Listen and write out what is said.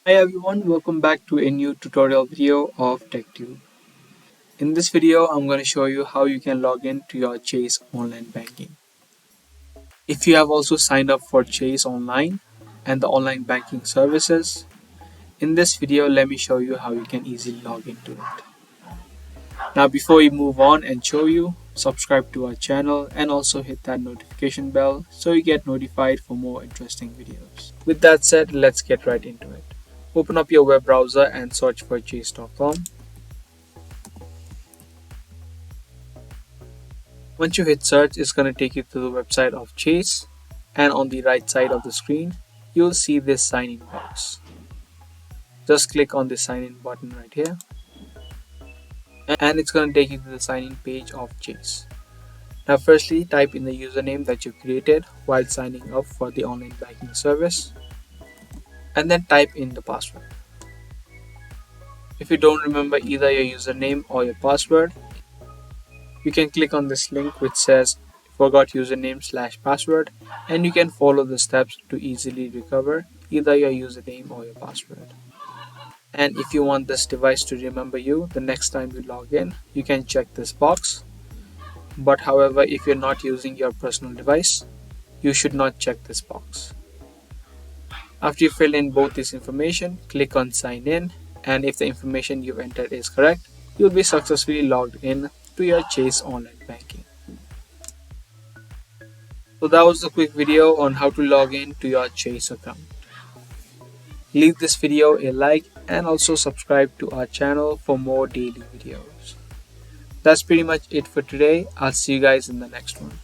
Hi everyone, welcome back to a new tutorial video of TechTube. In this video, I'm going to show you how you can log in to your Chase online banking. If you have also signed up for Chase Online and the online banking services, in this video, let me show you how you can easily log into it. Now, before we move on and show you, subscribe to our channel and also hit that notification bell so you get notified for more interesting videos. With that said, let's get right into it. Open up your web browser and search for chase.com. Once you hit search, it's going to take you to the website of Chase, and on the right side of the screen, you'll see this sign in box. Just click on the sign in button right here, and it's going to take you to the sign in page of Chase. Now firstly, type in the username that you created while signing up for the online banking service, and then type in the password. If you don't remember either your username or your password, you can click on this link which says forgot username/password, and you can follow the steps to easily recover either your username or your password. And if you want this device to remember you the next time you log in, you can check this box. But however, if you're not using your personal device, you should not check this box. After you fill in both this information, click on sign in, and if the information you've entered is correct, you'll be successfully logged in to your Chase online banking. So that was a quick video on how to log in to your Chase account. Leave this video a like and also subscribe to our channel for more daily videos. That's pretty much it for today. I'll see you guys in the next one.